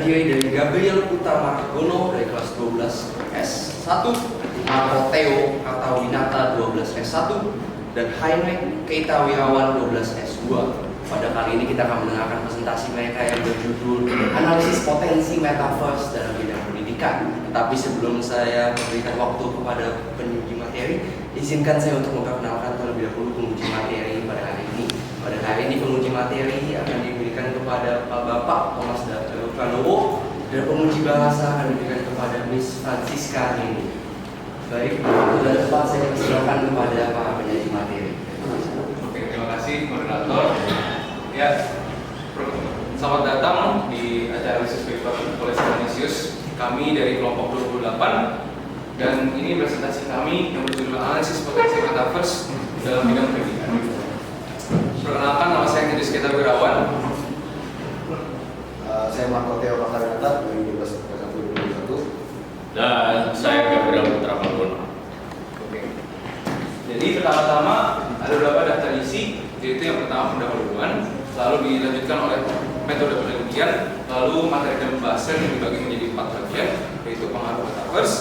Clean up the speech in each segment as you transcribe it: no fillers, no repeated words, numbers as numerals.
terdiri dari Gabriel Utama Gono dari kelas 12 S1, Marco Theo Kartawinata 12 S1, dan Heinrich Keita Wirawan 12 S2. Pada kali ini kita akan mendengarkan presentasi mereka yang berjudul Analisis Potensi Metaverse dalam Bidang Pendidikan. Tetapi sebelum saya memberikan waktu kepada penguji materi, izinkan saya untuk memperkenalkan terlebih dahulu penguji materi pada hari ini. Pada hari ini penguji materi akan diberikan kepada Pak Bapak Thomas Dato Pranowo, dan penguji bahasa akan diberikan kepada Miss Francisca Rini. Baik, waktu dan tempat saya persilakan kepada para penyaji materi. Oke, terima kasih moderator. Ya, selamat datang di acara research paper oleh Silvanus. Kami dari kelompok 28, dan ini presentasi kami yang berjudul Analisis Potensi Metaverse dalam Bidang Pendidikan. Perkenalkan, nama saya Hendris Keita Wirawan. Saya Marco Theo Kartawinata dari Universitas 2021. Dan saya Gabriel Putra Magono. Oke. Jadi pertama-tama ada beberapa daftar isi, yaitu yang pertama pendahuluan, lalu dilanjutkan oleh metode penelitian, lalu materi dan pembahasan yang dibagi menjadi 4 bagian, yaitu pengaruh metaverse,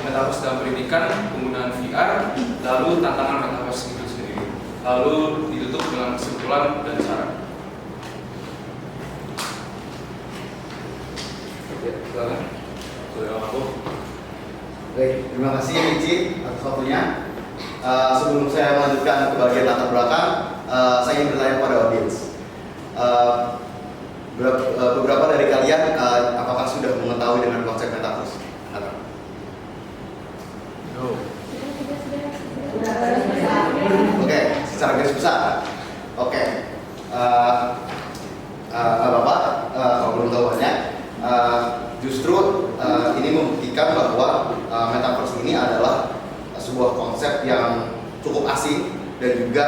metaverse dalam pendidikan, penggunaan VR, lalu tantangan metaverse itu sendiri, lalu ditutup dengan kesimpulan dan saran. Oke, silakan. Baik, terima kasih Ricci atas waktunya. Sebelum saya melanjutkan ke bagian latar belakang, saya ingin bertanya kepada audiens. Beberapa dari kalian apakah sudah mengetahui dengan konsep metaverse? Oke, secara garis besar. Oke, Bapak, kalau belum tahu banyak, justru ini membuktikan bahwa metaverse ini adalah sebuah konsep yang cukup asing dan juga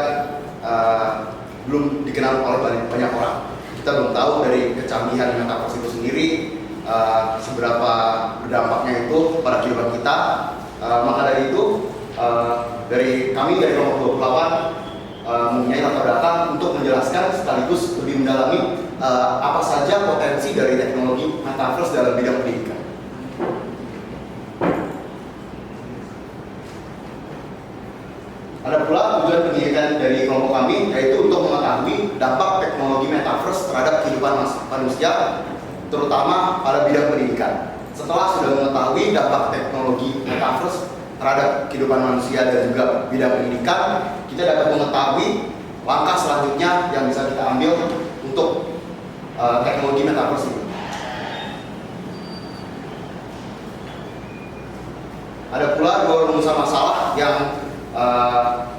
belum dikenal oleh banyak orang. Kita belum tahu dari kecanggihan metaverse itu sendiri seberapa berdampaknya itu pada kehidupan kita. Maka dari itu, dari kami dari kelompok 28 mempunyai latar belakang untuk menjelaskan sekaligus lebih mendalami apa saja potensi dari teknologi metaverse dalam bidang pendidikan. Ada pula tujuan pendidikan dari kelompok kami, yaitu untuk mengetahui dampak teknologi metaverse terhadap kehidupan manusia, terutama pada bidang pendidikan. Setelah sudah mengetahui dampak teknologi metaverse terhadap kehidupan manusia dan juga bidang pendidikan, kita dapat mengetahui langkah selanjutnya yang bisa kita ambil untuk teknologi metaverse ini. Ada pula 2 rumusan masalah yang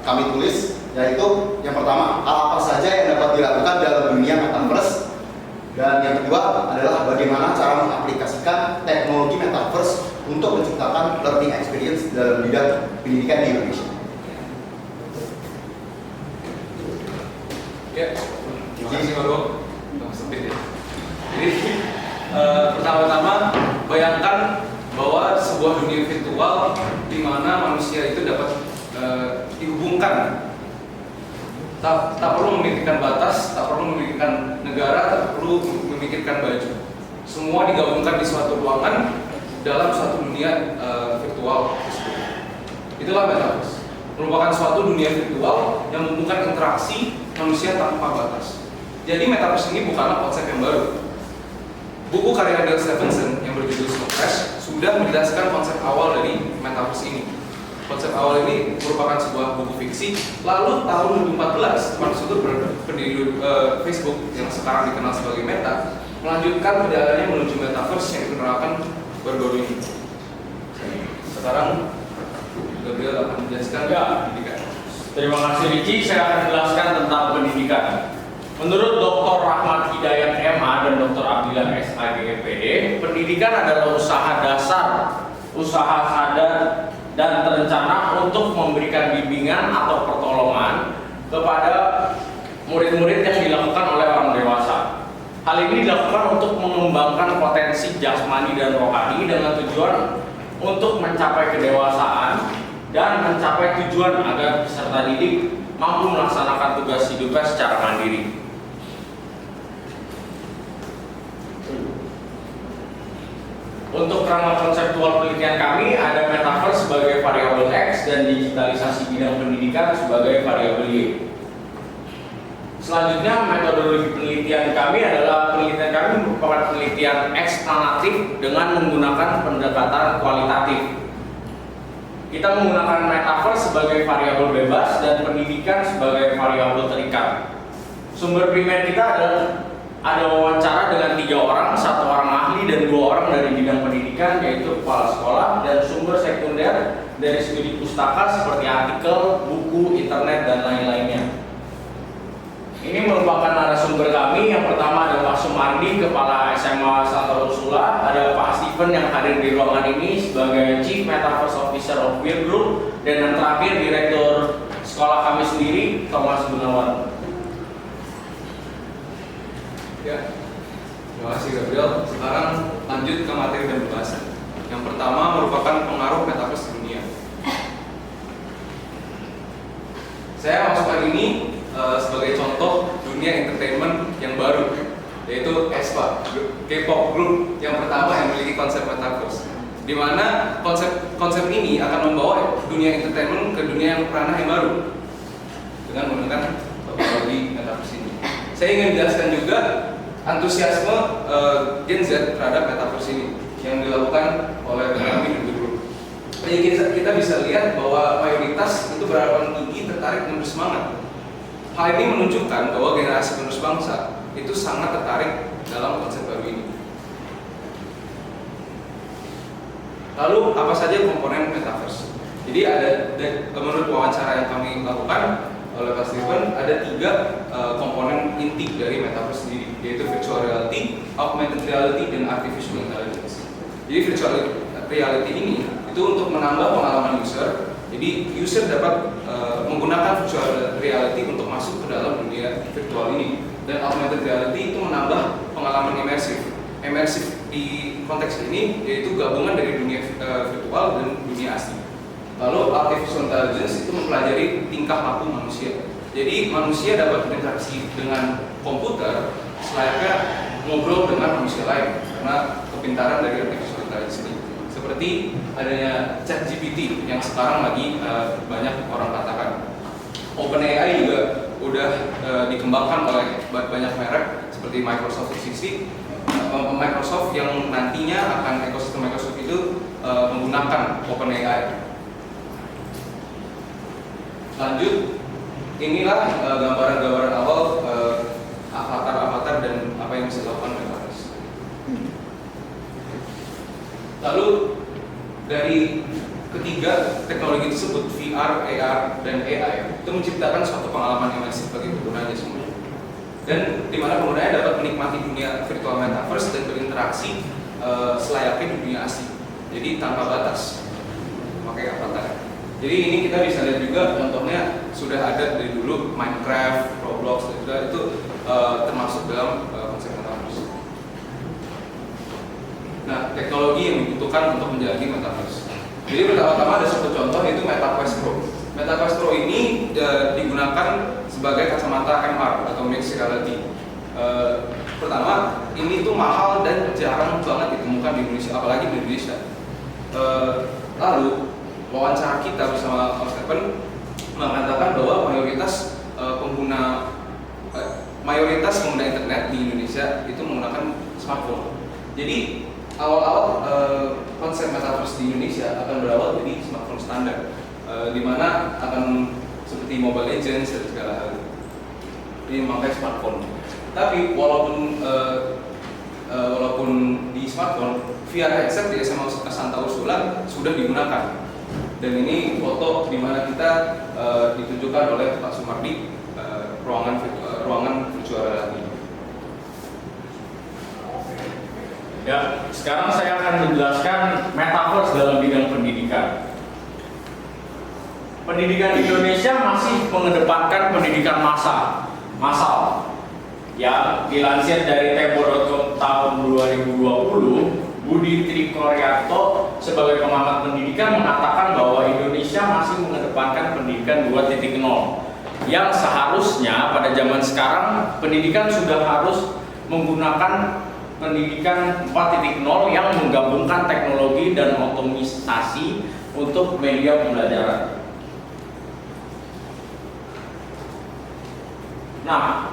kami tulis, yaitu yang pertama, hal apa saja yang dapat dilakukan dalam dunia metaverse, dan yang kedua adalah bagaimana cara mengaplikasikan teknologi metaverse untuk menciptakan learning experience dalam bidang pendidikan di Indonesia. Ya, terima kasih Marco. Jadi pertama-tama bayangkan bahwa sebuah dunia virtual di mana manusia itu dapat dihubungkan, tak perlu memikirkan batas, tak perlu memikirkan negara, tak perlu memikirkan baju. Semua digabungkan di suatu ruangan dalam suatu dunia virtual tersebut. Itulah metaverse, merupakan suatu dunia virtual yang membuka interaksi manusia tanpa batas. Jadi metaverse ini bukanlah konsep yang baru. Buku karya Neil Stephenson yang berjudul Snow Crash sudah menjelaskan konsep awal dari metaverse ini. Konsep awal ini merupakan sebuah buku fiksi. Lalu tahun 2014, Mark Zuckerberg, pendiri Facebook yang sekarang dikenal sebagai Meta, melanjutkan perjalanannya menuju metaverse yang dikenalkan baru-baru ini. Sekarang Gabriel akan menjelaskan pendidikan. Terima kasih Ricci, saya akan jelaskan tentang pendidikan. Menurut Dr. Rahmat Hidayat MA dan Dr. Abdillah SAGPD, pendidikan adalah usaha dasar, usaha sadar dan terencana untuk memberikan bimbingan atau pertolongan kepada murid-murid yang dilakukan oleh orang dewasa. Hal ini dilakukan untuk mengembangkan potensi jasmani dan rohani dengan tujuan untuk mencapai kedewasaan dan mencapai tujuan agar peserta didik mampu melaksanakan tugas hidupnya secara mandiri. Untuk kerangka konseptual penelitian kami ada metaverse sebagai variabel X dan digitalisasi bidang pendidikan sebagai variabel Y. Selanjutnya metodologi penelitian kami merupakan penelitian eksplanatif dengan menggunakan pendekatan kualitatif. Kita menggunakan metaverse sebagai variabel bebas dan pendidikan sebagai variabel terikat. Sumber primer kita ada wawancara dengan 3 orang, 1 orang ahli dan 2 orang dari bidang pendidikan yaitu kepala sekolah, dan sumber sekunder dari studi pustaka seperti artikel, buku, internet dan lain-lainnya. Ini merupakan narasumber kami. Yang pertama ada Pak Sumardi, Kepala SMA Santa Ursula, ada Pak Steven yang hadir di ruangan ini sebagai Chief Metaverse Officer of Weir Group, dan yang terakhir Direktur sekolah kami sendiri, Thomas Gunawan. Ya, terima kasih Gabriel. Sekarang lanjut ke materi dan pembahasan. Yang pertama merupakan pengaruh metaverse di dunia. Saya masukkan ini sebagai contoh dunia entertainment yang baru, yaitu aespa, K-pop group yang pertama yang memiliki konsep metaverse, di mana konsep ini akan membawa dunia entertainment ke dunia yang ranah yang baru dengan menggunakan teknologi metaverse ini. Saya ingin menjelaskan juga antusiasme Gen Z terhadap metaverse ini yang dilakukan oleh kami di grup. Jadi kita bisa lihat bahwa mayoritas itu berharapan tinggi, tertarik dan bersemangat. Hal ini menunjukkan bahwa generasi penerus bangsa itu sangat tertarik dalam konsep baru ini. Lalu apa saja komponen metaverse? Jadi menurut wawancara yang kami lakukan oleh Pak Steven, ada 3 komponen inti dari metaverse sendiri, yaitu virtual reality, augmented reality, dan artificial intelligence. Jadi virtual reality ini itu untuk menambah pengalaman user. Jadi user dapat menggunakan virtual reality untuk masuk ke dalam dunia virtual ini, dan augmented reality itu menambah pengalaman imersif. Imersif di konteks ini yaitu gabungan dari dunia virtual dan dunia asli. Lalu artificial intelligence itu mempelajari tingkah laku manusia. Jadi manusia dapat berinteraksi dengan komputer selayaknya ngobrol dengan manusia lain karena kepintaran dari artificial intelligence ini. Seperti adanya ChatGPT yang sekarang lagi banyak orang katakan. OpenAI juga udah dikembangkan oleh banyak merek seperti Microsoft yang nantinya akan ekosistem Microsoft itu menggunakan OpenAI. Lanjut, inilah gambaran-gambaran awal avatar-avatar dan apa yang bisa dilakukan metaverse. Lalu dari ketiga teknologi tersebut, VR, AR, dan AI itu menciptakan suatu pengalaman imersif bagi penggunanya semua. Dan di mana penggunanya dapat menikmati dunia virtual metaverse dan berinteraksi selayaknya di dunia asli. Jadi tanpa batas, pakai avatar. Jadi ini kita bisa lihat juga contohnya sudah ada dari dulu Minecraft, Roblox, dan juga itu termasuk dalam konsep metaverse. Nah, teknologi yang dibutuhkan untuk menjadi metaverse. Jadi pertama-tama ada satu contoh yaitu MetaQuest Pro. MetaQuest Pro ini digunakan sebagai kacamata MR atau mixed reality. Pertama, ini tuh mahal dan jarang banget ditemukan di Indonesia, apalagi di Indonesia. Lalu wawancara kita bersama Mas Stephen mengatakan bahwa mayoritas pengguna internet di Indonesia itu menggunakan smartphone. Jadi awal-awal konsep metaverse di Indonesia akan berawal dari smartphone standar, di mana akan seperti Mobile Legends dan segala hal. Ini memakai smartphone. Tapi walaupun di smartphone, VR headset di SMA Santa Ursula sudah digunakan. Dan ini foto di mana kita ditunjukkan oleh Pak Sumardi ruangan virtual reality. Ya, sekarang saya akan menjelaskan metaverse dalam bidang pendidikan. Pendidikan di Indonesia masih mengedepankan pendidikan massal. Ya, dilansir dari Tempo.com tahun 2020, Budi Trikoryanto sebagai pengamat pendidikan mengatakan bahwa Indonesia masih mengedepankan pendidikan 2.0 yang seharusnya pada zaman sekarang pendidikan sudah harus menggunakan pendidikan 4.0 yang menggabungkan teknologi dan otomatisasi untuk media pembelajaran. Nah,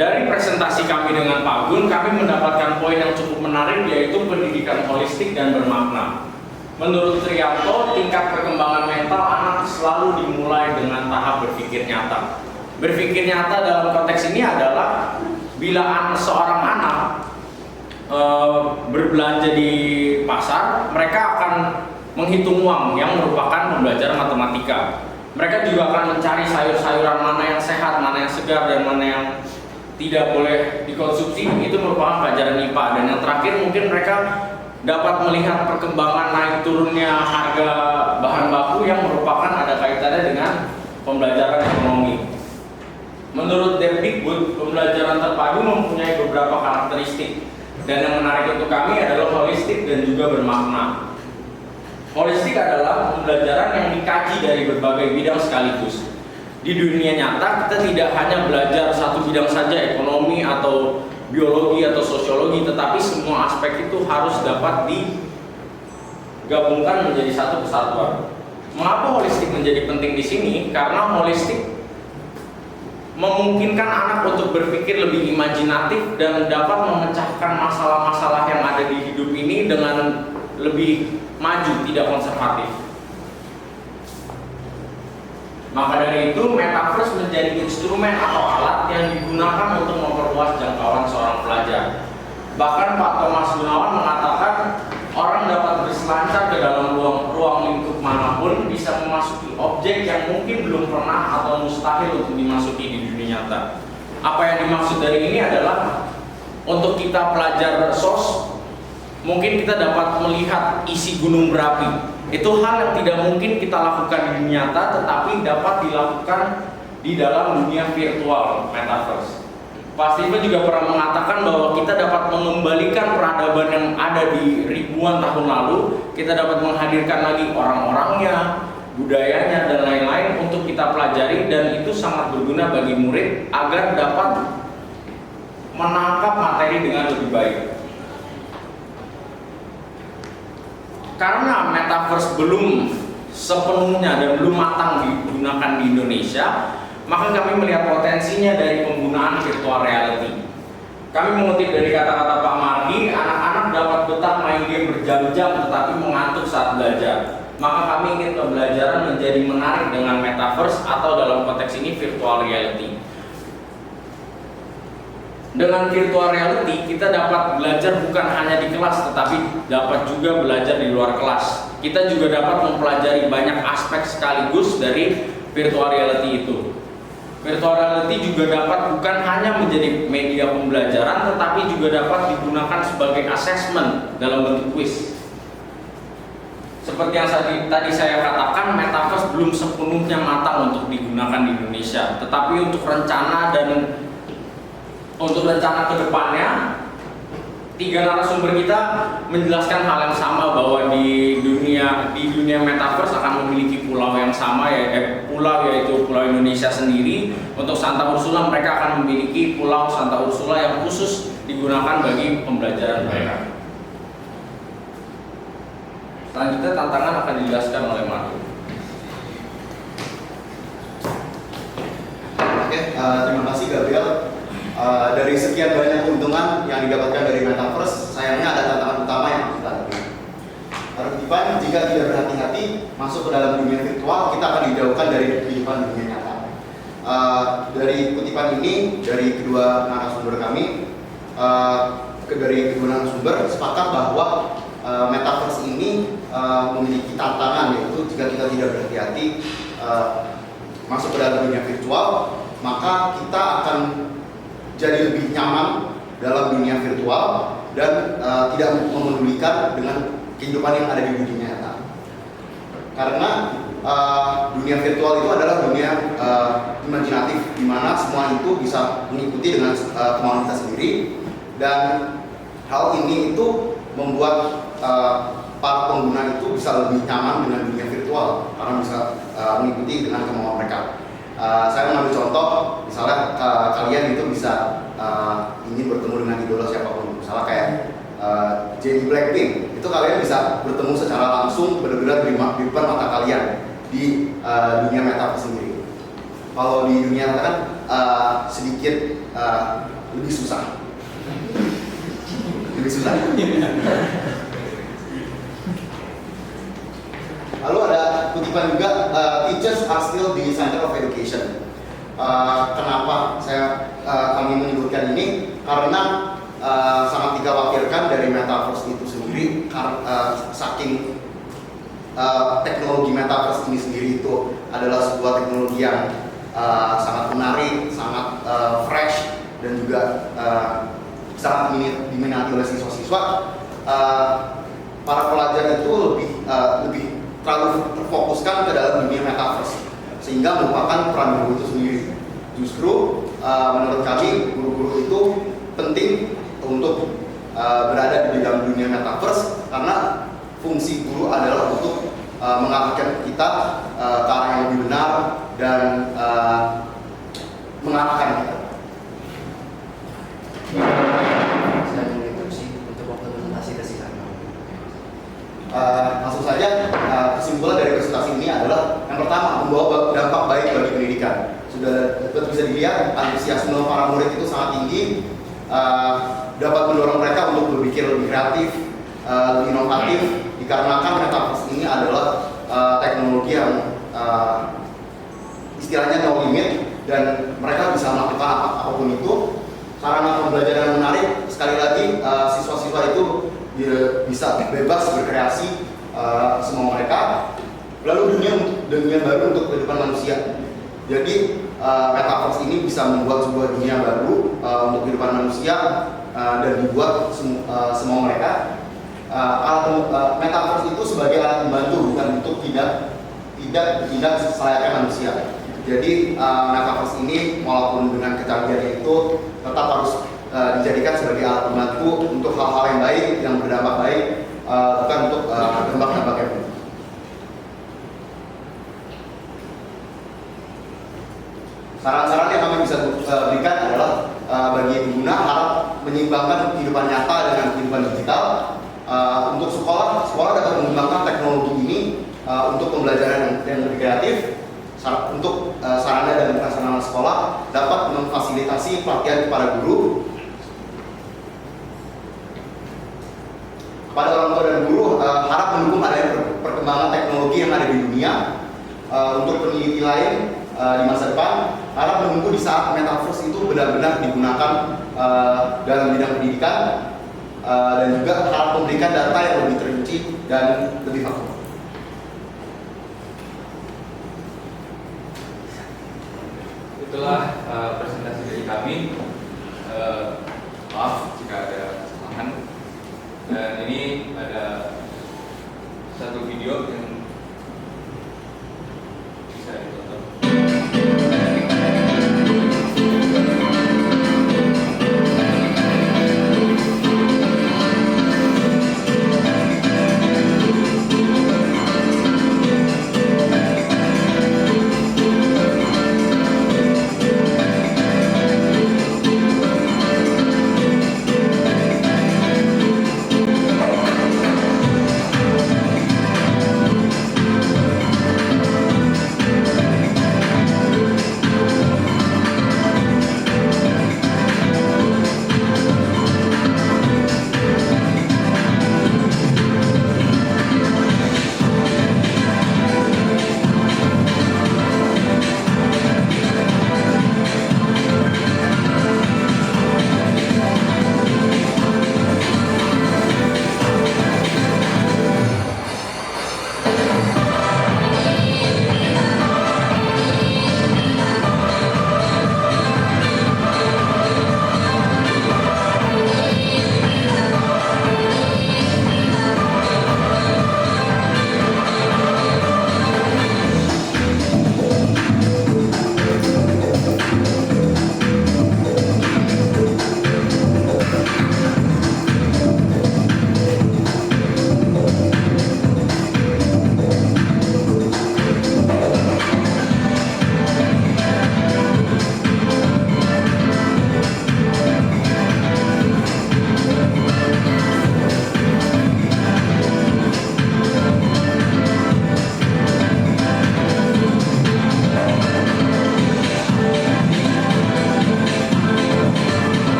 dari presentasi kami dengan Pak Gun, kami mendapatkan poin yang cukup menarik, yaitu pendidikan holistik dan bermakna. Menurut Trianto, tingkat perkembangan mental anak selalu dimulai dengan tahap berpikir nyata. Berpikir nyata dalam konteks ini adalah bila seorang anak berbelanja di pasar, mereka akan menghitung uang yang merupakan pembelajaran matematika. Mereka juga akan mencari sayur-sayuran mana yang sehat, mana yang segar, dan mana yang tidak boleh dikonsumsi. Itu merupakan pelajaran IPA. Dan yang terakhir, mungkin mereka dapat melihat perkembangan naik turunnya harga bahan baku yang merupakan ada kaitannya dengan pembelajaran ekonomi. Menurut Depdikbud, pembelajaran terpadu mempunyai beberapa karakteristik, dan yang menarik untuk kami adalah holistik dan juga bermakna. Holistik adalah pembelajaran yang dikaji dari berbagai bidang sekaligus. Di dunia nyata, kita tidak hanya belajar satu bidang saja, ekonomi atau biologi atau sosiologi, tetapi semua aspek itu harus dapat digabungkan menjadi satu kesatuan. Mengapa holistik menjadi penting di sini? Karena holistik memungkinkan anak untuk berpikir lebih imajinatif dan dapat memecahkan masalah-masalah yang ada di hidup ini dengan lebih maju, tidak konservatif. Maka dari itu, metaverse menjadi instrumen atau alat yang digunakan untuk memperluas jangkauan seorang pelajar. Bahkan Pak Thomas Gunawan mengatakan orang dapat berselancar ke dalam ruang lingkup manapun, bisa memasuki objek yang mungkin belum pernah atau mustahil untuk dimasuki di dunia nyata. Apa yang dimaksud dari ini adalah untuk kita pelajar SOS, mungkin kita dapat melihat isi gunung berapi. Itu hal yang tidak mungkin kita lakukan di dunia nyata, tetapi dapat dilakukan di dalam dunia virtual metaverse. Pak Steven juga pernah mengatakan bahwa kita dapat mengembalikan peradaban yang ada di ribuan tahun lalu. Kita dapat menghadirkan lagi orang-orangnya, budayanya, dan lain-lain untuk kita pelajari, dan itu sangat berguna bagi murid agar dapat menangkap materi dengan lebih baik. Karena metaverse belum sepenuhnya dan belum matang digunakan di Indonesia, maka kami melihat potensinya dari penggunaan virtual reality. Kami mengutip dari kata-kata Pak Mardi, anak-anak dapat betah main game berjam-jam tetapi mengantuk saat belajar. Maka kami ingin pembelajaran menjadi menarik dengan metaverse atau dalam konteks ini virtual reality. Dengan virtual reality, kita dapat belajar bukan hanya di kelas, tetapi dapat juga belajar di luar kelas. Kita juga dapat mempelajari banyak aspek sekaligus dari virtual reality itu. Virtual reality juga dapat bukan hanya menjadi media pembelajaran, tetapi juga dapat digunakan sebagai assessment dalam bentuk quiz. Seperti yang tadi saya katakan, metaverse belum sepenuhnya matang untuk digunakan di Indonesia, tetapi untuk rencana ke depannya, 3 narasumber kita menjelaskan hal yang sama, bahwa di dunia metaverse akan memiliki pulau yang sama, yaitu Pulau Indonesia sendiri. Untuk Santa Ursula, mereka akan memiliki Pulau Santa Ursula yang khusus digunakan bagi pembelajaran mereka. Selanjutnya tantangan akan dijelaskan oleh Marco. Oke, terima kasih Gabriel. Dari sekian banyak keuntungan yang didapatkan dari metaverse, sayangnya ada tantangan utama yang harus kita hadapi. Tertiban, jika tidak berhati-hati masuk ke dalam dunia virtual, kita akan dijauhkan dari kehidupan dunia nyata. Dari kutipan ini dari kedua narasumber kami, sepakat bahwa metaverse ini memiliki tantangan, yaitu jika kita tidak berhati-hati masuk ke dalam dunia virtual, maka kita akan jadi lebih nyaman dalam dunia virtual dan tidak memedulikan dengan kehidupan yang ada di dunia nyata. Karena dunia virtual itu adalah dunia imajinatif, di mana semua itu bisa mengikuti dengan kemauan kita sendiri, dan hal ini itu membuat para pengguna itu bisa lebih nyaman dengan dunia virtual karena bisa mengikuti dengan kemauan mereka. Saya mengambil contoh, misalnya kalian itu bisa ingin bertemu dengan idola siapapun, misalnya kayak Jennie Blackpink, itu kalian bisa bertemu secara langsung benar-benar di depan mata kalian di dunia metaverse sendiri. Kalau di dunia nyata kan sedikit lebih susah. Lebih susah. Lalu ada kutipan juga, teachers are still the center of education. Kenapa kami menyebutkan ini? Karena sangat dikhawatirkan dari metaverse itu sendiri, saking teknologi metaverse ini sendiri itu adalah sebuah teknologi yang sangat menarik, sangat fresh, dan juga sangat diminati oleh siswa-siswa. Para pelajar itu lebih terlalu terfokuskan ke dalam dunia metaverse, sehingga melupakan peran guru itu sendiri. Justru menurut kami guru-guru itu penting untuk berada di dalam dunia metaverse, karena fungsi guru adalah untuk mengarahkan kita ke arah yang lebih benar dan mengarahkan kita. Saya menginterupsi untuk waktu presentasi ke sisanya. Langsung saja, kesimpulan dari presentasi ini adalah yang pertama, membawa dampak baik bagi pendidikan. Sudah bisa dilihat antusiasme para murid itu sangat tinggi, dapat mendorong mereka untuk berpikir lebih kreatif, lebih inovatif, dikarenakan metaverse ini adalah teknologi yang istilahnya no limit, dan mereka bisa melakukan apapun itu. Sarana pembelajaran menarik, sekali lagi siswa-siswa itu bisa bebas berkreasi semua mereka. Lalu dunia baru untuk kehidupan manusia. Jadi metaverse ini bisa membuat sebuah dunia baru untuk kehidupan manusia dan dibuat semua mereka. Metaverse itu sebagai alat membantu, bukan untuk tidak bertindak selayaknya manusia. Jadi metaverse ini walaupun dengan kecanggihannya itu tetap harus dijadikan sebagai alat membantu untuk hal-hal yang baik, yang berdampak baik, bukan untuk dampak-dampak yang buruk. Saran-saran yang kami bisa berikan adalah bagi pengguna harap menyeimbangkan kehidupan nyata dengan kehidupan digital. Untuk sekolah dapat mengembangkan teknologi ini untuk pembelajaran yang lebih kreatif. Untuk sarana dan prasarana sekolah dapat memfasilitasi pelatihan kepada guru. Kepada orang tua dan guru harap mendukung adanya perkembangan teknologi yang ada di dunia. Untuk peneliti lain di masa depan harap menunggu di saat metaverse itu benar-benar digunakan dalam bidang pendidikan, dan juga harap memberikan data yang lebih terinci dan lebih akurat. Itulah presentasi dari kami. Maaf jika ada kesalahan. Dan ini ada satu video yang bisa ditonton.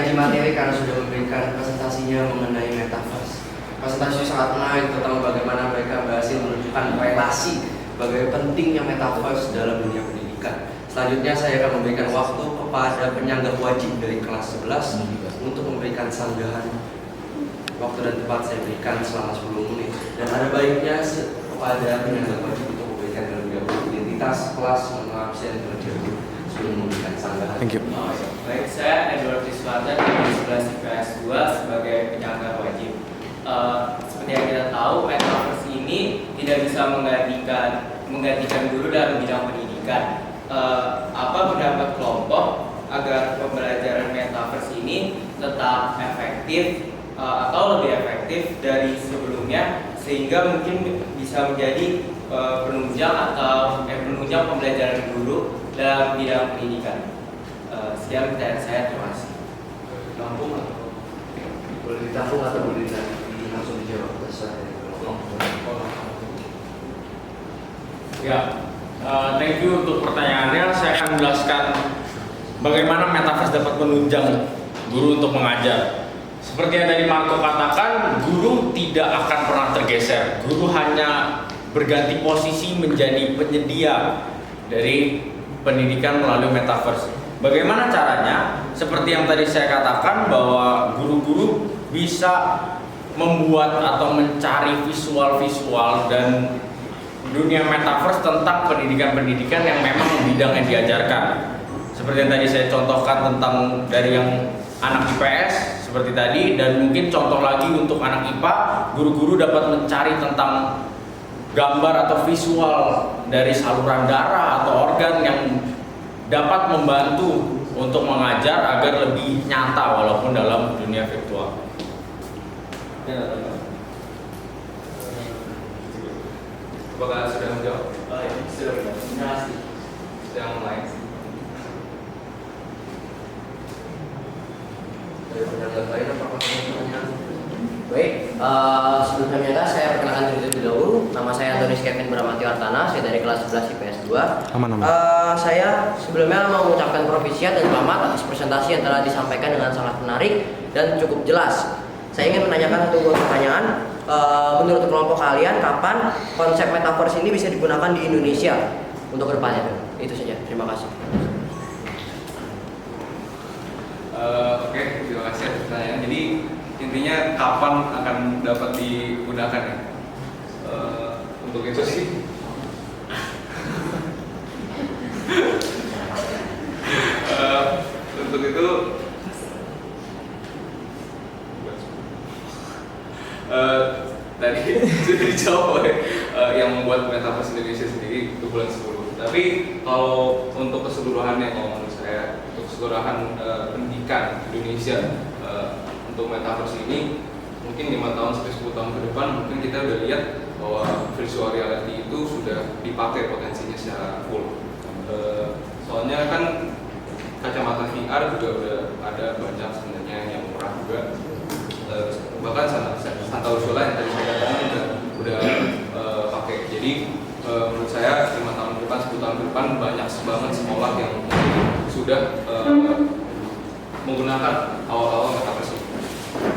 penyaji materi karena sudah memberikan presentasinya mengenai metaverse. Presentasi sangat menarik tentang bagaimana mereka berhasil menunjukkan relasi bagaimana pentingnya metaverse dalam dunia pendidikan. Selanjutnya saya akan memberikan waktu kepada penyanggah wajib dari kelas 11 untuk memberikan sanggahan. Waktu dan tempat saya berikan selama 10 menit. Dan ada baiknya kepada penyanggah wajib untuk memberikan terlebih dahulu identitas, kelas, nama absen terlebih dahulu sebelum memberikan sanggahan. Thank you. Baik, saya Edward Iswata dari 11 IPS 2 sebagai penyanggah wajib. Seperti yang kita tahu, metaverse ini tidak bisa menggantikan guru dalam bidang pendidikan. Apa pendapat kelompok agar pembelajaran metaverse ini tetap efektif atau lebih efektif dari sebelumnya, sehingga mungkin bisa menjadi penunjang pembelajaran guru dalam bidang pendidikan. Sekian pertanyaan saya, terima kasih. Tampung atau boleh ditampung atau boleh langsung dijawab sesuai dari kelompok. Ya, thank you untuk pertanyaannya. Saya akan menjelaskan bagaimana metaverse dapat menunjang guru untuk mengajar. Seperti yang tadi Marco katakan, guru tidak akan pernah tergeser. Guru hanya berganti posisi menjadi penyedia dari pendidikan melalui metaverse. Bagaimana caranya? Seperti yang tadi saya katakan, bahwa guru-guru bisa membuat atau mencari visual-visual dan dunia metaverse tentang pendidikan-pendidikan yang memang bidangnya diajarkan. Seperti yang tadi saya contohkan tentang dari yang anak IPS seperti tadi, dan mungkin contoh lagi untuk anak IPA, guru-guru dapat mencari tentang gambar atau visual dari saluran darah atau organ yang dapat membantu untuk mengajar agar lebih nyata walaupun dalam dunia virtual. Apakah sudah menjawab? Sudah, terima kasih. Yang lain? Dari penyanggah lain apakah ada pertanyaan? Baik, sebelum menyangka saya perkenalkan diri terlebih dahulu. Nama saya Antonis Kevin Bramati Wartana, saya dari kelas 11 IPS 2. Saya sebelumnya mau mengucapkan profisiat dan selamat atas presentasi yang telah disampaikan dengan sangat menarik dan cukup jelas. Saya ingin menanyakan satu pertanyaan. Menurut kelompok kalian, kapan konsep metaverse ini bisa digunakan di Indonesia untuk kedepannya? Itu saja, terima kasih. Oke, terima kasih atas pertanyaan. Jadi intinya kapan akan dapat digunakan ya? Untuk itu sih untuk itu tadi sudah dijawab oleh yang membuat metaverse Indonesia sendiri itu bulan 10. Tapi kalau untuk keseluruhannya, kalau menurut saya untuk keseluruhan pendidikan Indonesia untuk metaverse ini mungkin 5 tahun sampai 10 tahun ke depan mungkin kita udah lihat bahwa virtual reality itu sudah dipakai potensinya secara full. Soalnya kan kacamata VR juga udah ada banyak sebenarnya yang murah juga. Bahkan Santa Ursula yang tadi saya katakan udah pakai. Jadi menurut saya 5 tahun ke depan, 10 tahun ke depan banyak banget sekolah yang sudah menggunakan awal-awal metaverse ini.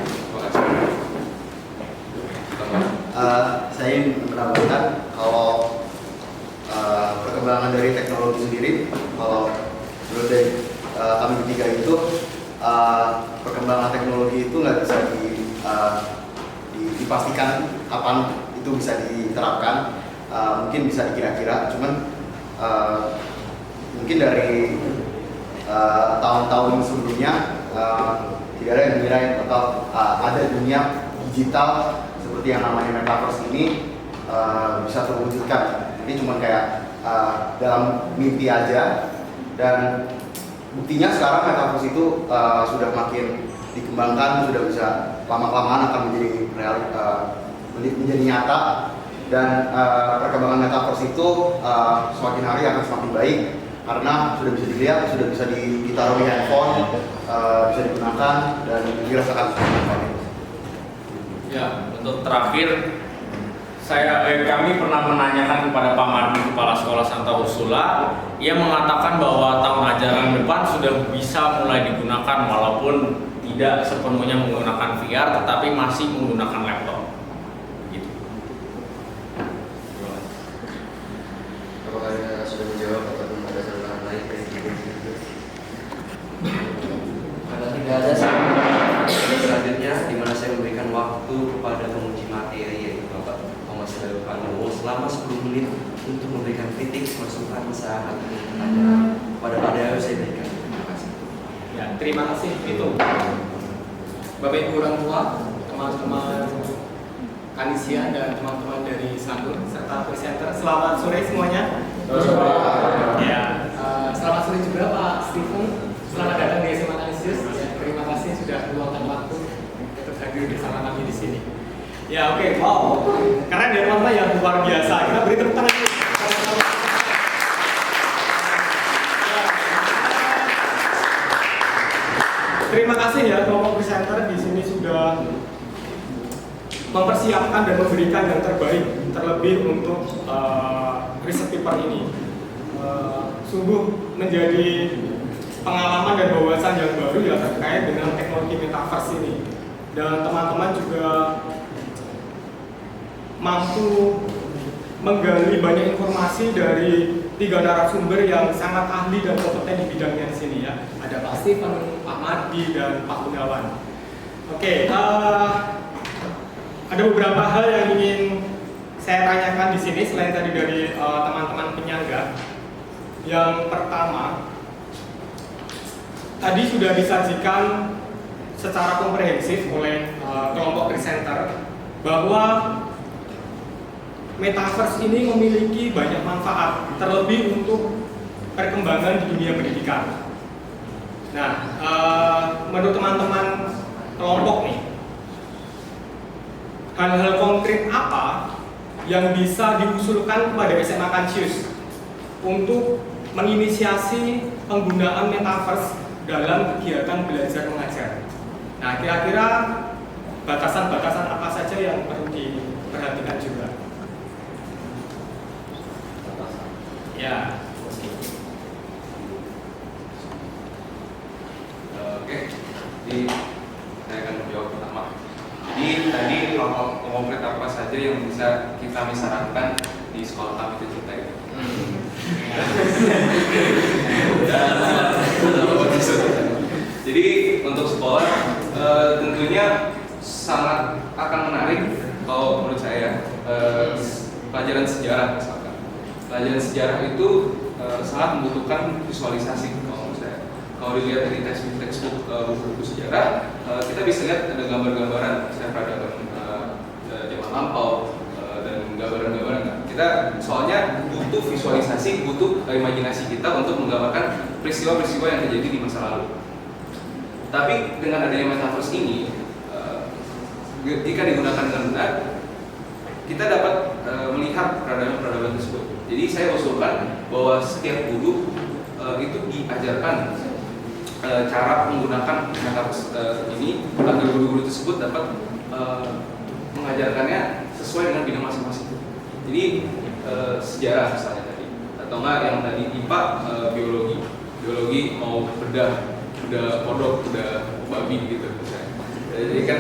Terima kasih. Saya ingin menambahkan kalau perkembangan dari teknologi sendiri, kalau menurut dari kami bertiga itu perkembangan teknologi itu nggak bisa dipastikan kapan itu bisa diterapkan. Mungkin bisa dikira-kira, cuman mungkin dari tahun-tahun sebelumnya tidak ada yang mengira bakal ada dunia digital seperti yang namanya metaverse ini bisa terwujudkan. Ini cuma kayak dalam mimpi aja, dan buktinya sekarang metaverse itu sudah makin dikembangkan, sudah bisa lama-kelamaan akan menjadi nyata, dan perkembangan metaverse itu semakin hari akan semakin baik karena sudah bisa dilihat, sudah bisa ditaruh di handphone, bisa digunakan dan dirasakan manfaatnya. Ya, untuk terakhir kami pernah menanyakan kepada Pak Mardi, Kepala Sekolah Santa Ursula. Ia mengatakan bahwa tahun ajaran depan sudah bisa mulai digunakan walaupun tidak sepenuhnya menggunakan VR tetapi masih menggunakan laptop. Gitu. Apakah Anda sudah menjawab ataupun ada catatan lain dari Karena tidak ada selanjutnya di mana saya memberikan waktu kepada penguji materi yaitu Bapak Thomas Panowo selama 10 menit untuk memberikan kritik, masukan, saran, dan pertanyaan pada saya berikan. Terima kasih. Ya, terima kasih. Itu Bapak Ibu orang tua, teman-teman Kanisia dan teman-teman dari Sandur serta presenter. Selamat sore semuanya. Ya, selamat sore juga Pak Stephen. Selamat datang di SMA Kanisius. Ya, terima kasih sudah meluangkan waktu untuk hadir bersama kami di sini. Ya, oke, wow. Karena ada teman-teman yang luar biasa. Kita beri tepuk tangan dulu. Terima kasih ya kelompok presenter di sini sudah mempersiapkan dan memberikan yang terbaik terlebih untuk riset paper ini. Sungguh menjadi pengalaman dan wawasan yang baru ya terkait dengan teknologi metaverse ini. Dan teman-teman juga mampu menggali banyak informasi dari 3 narasumber yang sangat ahli dan kompeten di bidangnya di sini ya. Ada Pak Stephen, Pak Mardi, dan Pak Gunawan. Oke, ada beberapa hal yang ingin saya tanyakan di sini selain tadi dari teman-teman penyangga. Yang pertama, tadi sudah disajikan secara komprehensif oleh kelompok presenter bahwa metaverse ini memiliki banyak manfaat, terlebih untuk perkembangan di dunia pendidikan. Nah, menurut teman-teman kelompok nih, hal-hal konkret apa yang bisa diusulkan kepada SMA Kanisius untuk menginisiasi penggunaan metaverse dalam kegiatan belajar mengajar? Nah, kira-kira batasan-batasan apa saja yang perlu diperhatikan juga? Ya. Oke, jadi saya akan menjawab pertama. Jadi tadi hal-hal konkret apa saja yang bisa kita sarankan di sekolah kami itu kita itu. Jadi untuk sekolah tentunya sangat akan menarik kalau menurut saya pelajaran sejarah misalkan. Pelajaran sejarah itu sangat membutuhkan visualisasi kalau menurut saya. Kalau dilihat dari textbook buku-buku sejarah, kita bisa lihat ada gambar-gambaran misalnya peradaban zaman lampau dan gambaran-gambaran. Kita soalnya butuh visualisasi, butuh imajinasi kita untuk menggambarkan peristiwa-peristiwa yang terjadi di masa lalu. Tapi dengan adanya metaverse ini, jika digunakan dengan benar, kita dapat melihat peradaban-peradaban tersebut. Jadi saya usulkan bahwa setiap guru itu diajarkan cara menggunakan metaverse ini agar guru-guru tersebut dapat mengajarkannya sesuai dengan bidang masing-masing. Jadi sejarah misalnya tadi, atau enggak yang tadi IPA biologi mau bedah kodok, bedah babi gitu misalnya. Jadi kan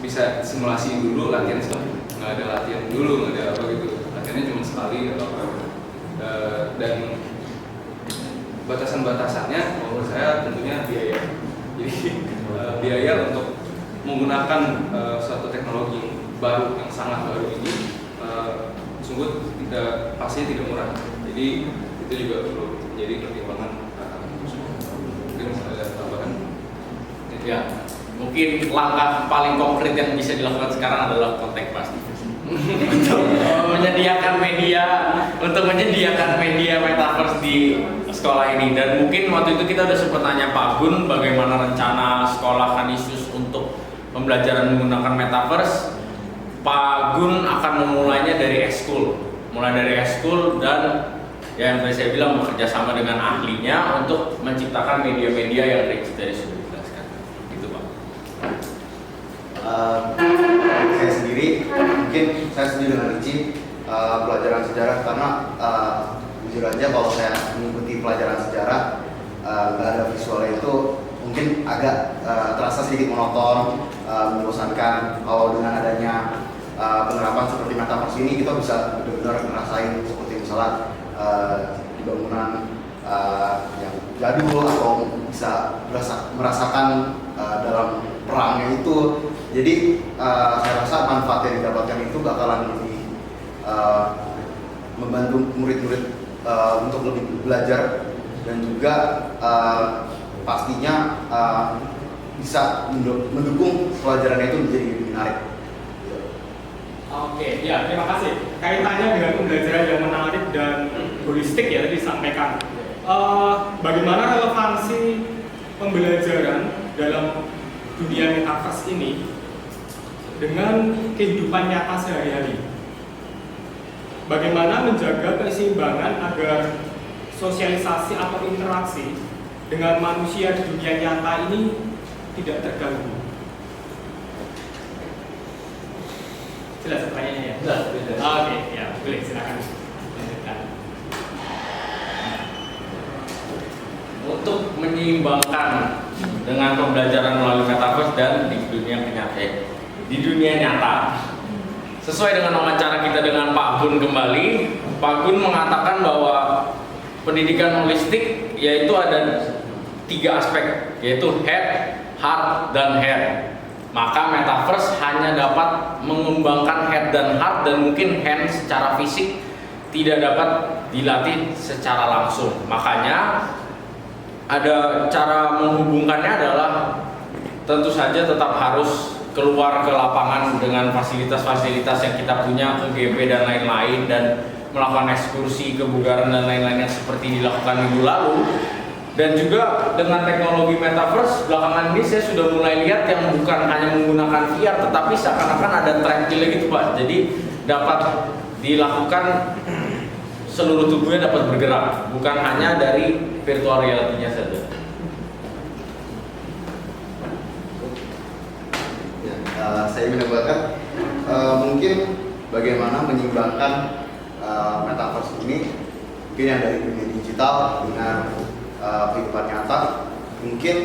bisa simulasi dulu, latihan sekali, nggak ada latihan dulu, nggak ada apa gitu, latihannya cuma sekali atau apa. Dan batasan-batasannya menurut saya tentunya biaya. Jadi biaya untuk menggunakan suatu teknologi baru yang sangat baru ini sungguh pastinya tidak murah. Jadi itu juga perlu menjadi pertimbangan. Mungkin ada tambahan? Ya, mungkin langkah paling konkret yang bisa dilakukan sekarang adalah kontak pasti. untuk menyediakan media metaverse di sekolah ini. Dan mungkin waktu itu kita udah sempat tanya Pak Gun bagaimana rencana sekolah Kanisius untuk pembelajaran menggunakan metaverse. Pak Gun akan memulainya dari ekskul, dan ya yang tadi saya bilang bekerja sama dengan ahlinya untuk menciptakan media-media yang rich dari sudah dijelaskan. Gitu Pak. Saya sendiri, mungkin saya sendiri dengan Ricci pelajaran sejarah karena jujur aja kalau saya mengikuti pelajaran sejarah nggak ada visualnya itu mungkin agak terasa sedikit monoton, membosankan. Kalau dengan adanya penerapan seperti metaverse ini, kita bisa benar-benar ngerasain seperti misalnya di bangunan yang jadul, atau bisa merasakan dalam perangnya itu. Jadi saya rasa manfaat yang didapatkan itu bakalan lebih membantu murid-murid untuk lebih belajar, dan juga pastinya bisa mendukung pelajarannya itu menjadi lebih menarik. Oke, ya terima kasih. Kaitannya dengan pembelajaran yang menarik dan holistik ya tadi disampaikan. Bagaimana relevansi pembelajaran dalam dunia metaverse ini dengan kehidupan nyata sehari-hari? Bagaimana menjaga keseimbangan agar sosialisasi atau interaksi dengan manusia di dunia nyata ini tidak terganggu? Jelas pertanyaannya ya? Jelas. Oke, ya boleh silakan lanjutkan. Untuk menyeimbangkan dengan pembelajaran melalui metaverse dan di dunia nyata. Sesuai dengan wawancara kita dengan Pak Gun kembali, Pak Gun mengatakan bahwa pendidikan holistik yaitu ada 3 aspek, yaitu head, heart, dan hair. Maka metaverse hanya dapat mengembangkan head dan heart, dan mungkin hand secara fisik tidak dapat dilatih secara langsung. Makanya ada cara menghubungkannya adalah tentu saja tetap harus keluar ke lapangan dengan fasilitas-fasilitas yang kita punya, UGP dan lain-lain, dan melakukan ekskursi, kebugaran dan lain-lain yang seperti dilakukan minggu lalu. Dan juga dengan teknologi metaverse belakangan ini saya sudah mulai lihat yang bukan hanya menggunakan VR, tetapi seakan-akan ada treadmill gitu Pak. Jadi dapat dilakukan, seluruh tubuhnya dapat bergerak, bukan hanya dari virtual reality-nya saja. Saya menambahkan mungkin bagaimana menyeimbangkan metaverse ini, mungkin yang dari dunia digital dengan kehidupan nyata. Mungkin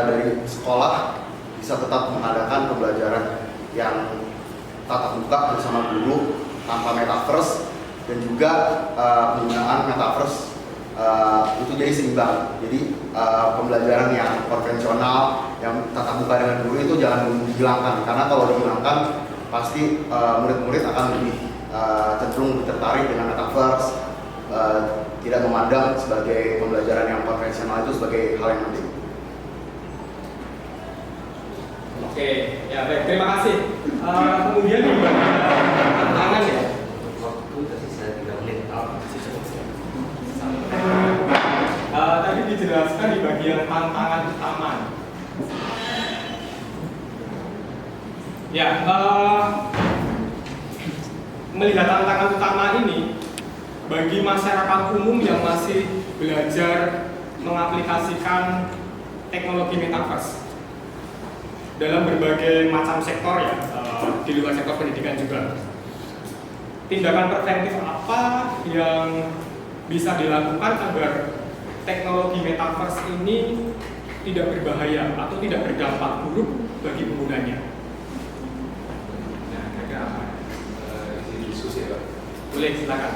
dari sekolah bisa tetap mengadakan pembelajaran yang tatap muka bersama guru tanpa metaverse, dan juga penggunaan metaverse itu jadi seimbang. Jadi pembelajaran yang konvensional, yang tatap muka dengan guru itu jangan dihilangkan, karena kalau dihilangkan pasti murid-murid akan lebih cenderung tertarik dengan metaverse, tidak memandang sebagai pembelajaran yang konvensional itu sebagai hal yang penting. Oke, ya baik, terima kasih. Kemudian di bagian tantangan ya. Waktu tersisa 3 menit. Tadi dijelaskan di bagian tantangan utama. Ya, melihat tantangan utama ini bagi masyarakat umum yang masih belajar mengaplikasikan teknologi metaverse dalam berbagai macam sektor ya, di luar sektor pendidikan juga. Tindakan preventif apa yang bisa dilakukan agar teknologi metaverse ini tidak berbahaya atau tidak berdampak buruk bagi penggunanya? Nah, kira-kira apa? Isi diskusi ya Pak? Boleh, silakan.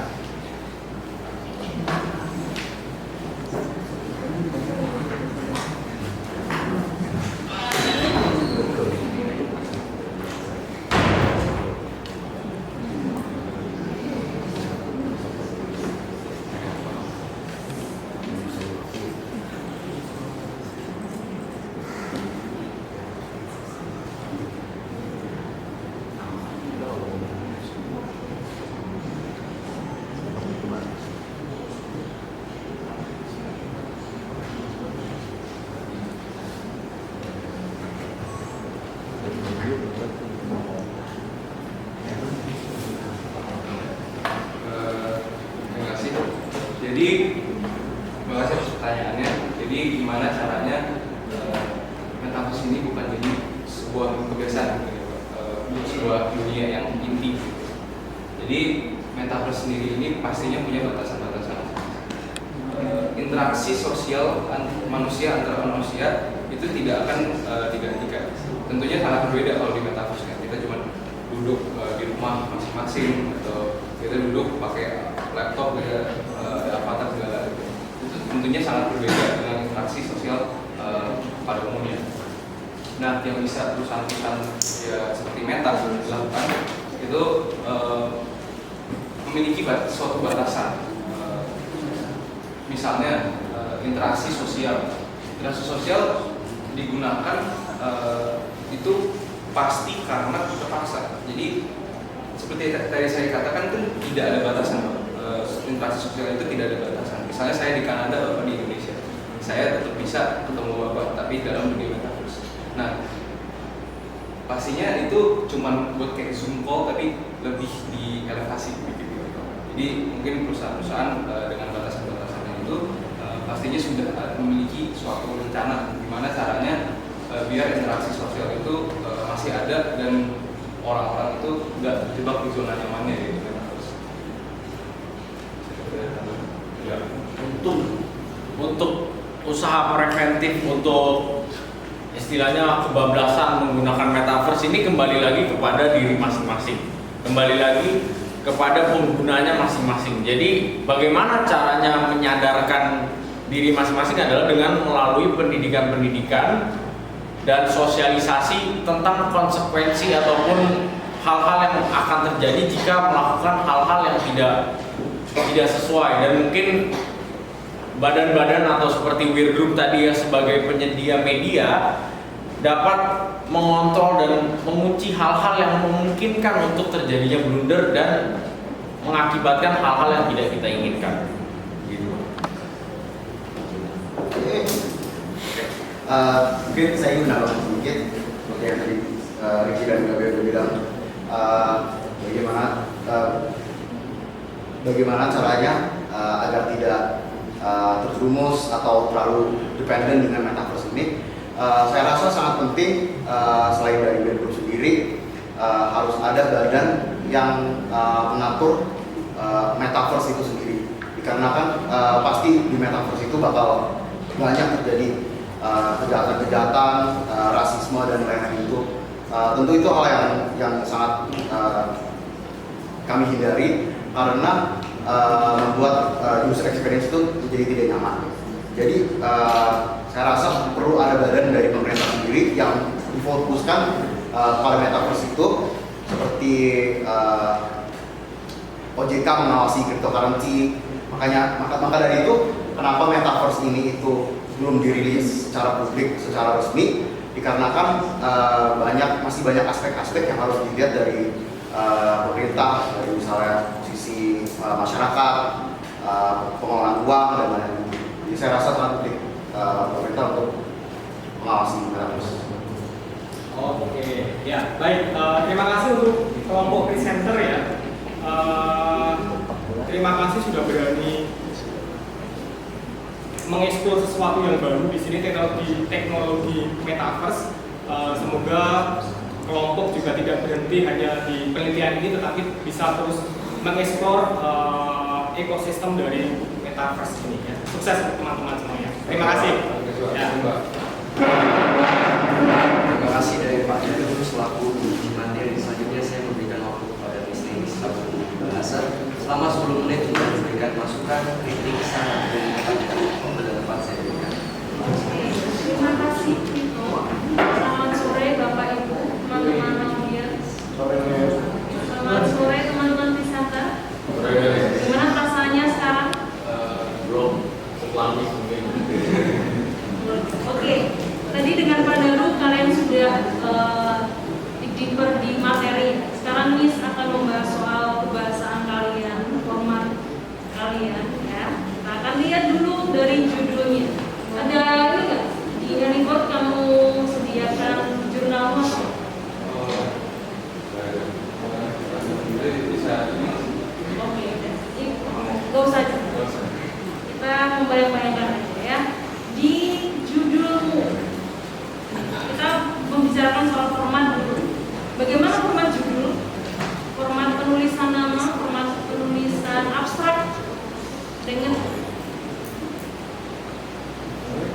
Terima kasih. Jadi, terima kasih atas pertanyaannya. Jadi, gimana caranya metaverse ini bukan jadi sebuah kebiasaan, sebuah dunia yang inti. Jadi, metaverse sendiri ini pastinya punya batasan-batasan. Interaksi sosial manusia antara manusia itu itu tidak akan digantikan. Tentunya sangat berbeda kalau di metaverse kan. Kita cuma duduk di rumah masing-masing atau kita duduk pakai laptop ya, ada avatar segala itu tentunya sangat berbeda dengan interaksi sosial pada umumnya. Nah, yang bisa perusahaan-perusahaan ya seperti Meta lakukan itu memiliki suatu batasan. Misalnya interaksi sosial. Interaksi sosial digunakan itu pasti karena terpaksa. Jadi seperti tadi saya katakan kan tidak ada batasan. Interaksi sosial itu tidak ada batasan. Misalnya saya di Kanada, Bapak di Indonesia, saya tetap bisa ketemu Bapak tapi dalam dunia metaverse. Nah, pastinya itu cuma buat kayak Zoom call tapi lebih dielevasi begitu. Jadi mungkin perusahaan-perusahaan dengan batasan-batasannya itu pastinya sudah memiliki suatu rencana gimana caranya biar interaksi sosial itu masih ada dan orang-orang itu nggak terjebak di zona nyamannya gitu. Ya. Untuk usaha preventif untuk istilahnya kebablasan menggunakan metaverse ini kembali lagi kepada diri masing-masing, kembali lagi kepada penggunanya masing-masing. Jadi bagaimana caranya menyadarkan diri masing-masing adalah dengan melalui pendidikan-pendidikan dan sosialisasi tentang konsekuensi ataupun hal-hal yang akan terjadi jika melakukan hal-hal yang tidak sesuai. Dan mungkin badan-badan atau seperti Weir Group tadi ya sebagai penyedia media dapat mengontrol dan mengunci hal-hal yang memungkinkan untuk terjadinya blunder dan mengakibatkan hal-hal yang tidak kita inginkan. Gitu. Mungkin saya ingin menambahkan sedikit seperti yang tadi Ricky dan Gabriel bilang, bagaimana caranya agar tidak terjerumus atau terlalu dependen dengan metaverse ini. Saya rasa sangat penting selain dari Weir Group sendiri harus ada badan yang mengatur metaverse itu sendiri. Dikarenakan pasti di metaverse itu bakal banyak terjadi kejahatan-kejahatan, rasisme dan lain-lain itu. Tentu itu hal yang sangat kami hindari karena membuat user experience itu menjadi tidak nyaman. Jadi saya rasa perlu ada badan dari pemerintah sendiri yang difokuskan pada metaverse itu, seperti OJK mengawasi cryptocurrency. Maka dari itu kenapa metaverse ini itu belum dirilis secara publik, secara resmi, dikarenakan masih banyak aspek-aspek yang harus dilihat dari pemerintah, dari misalnya sisi masyarakat, pengelolaan uang dan lain-lain. Jadi saya rasa sangat penting pemerintah untuk mengawasi metaverse. Oke, ya baik. Terima kasih untuk kelompok presenter ya. Terima kasih sudah berani mengeksplor sesuatu yang baru di sini, teknologi metaverse. Semoga kelompok juga tidak berhenti hanya di penelitian ini, tetapi bisa terus mengeksplor ekosistem dari metaverse ini. Ya. Sukses untuk teman-teman semuanya. Terima kasih. Ya. Terima kasih dari Pak Jadul selaku materi. Selanjutnya saya memberikan waktu kepada Mr. selaku pembahasan selama 10 menit untuk memberikan masukan, kritik, saran kepada tempat saya berikan. Terima kasih Vito. Selamat sore Bapak Ibu, teman-teman audiens. Selamat sore teman-teman wisata. Gimana perasaannya sekarang? Belum lamis mungkin. Oke, tadi dengan Pak Daru kalian sudah deeper di materi. Sekarang Miss akan membahas soal kebahasaan kalian, format kalian ya. Kita akan lihat dulu dari judulnya. Ada ini nggak? Di Handyboard kamu sediakan jurnal apa? Oke, nggak usah. Kita membayang-bayangkan aja ya. Di judulmu kita membicarakan soal format dulu. Bagaimana format judul? Format penulisan nama, format penulisan abstrak dengan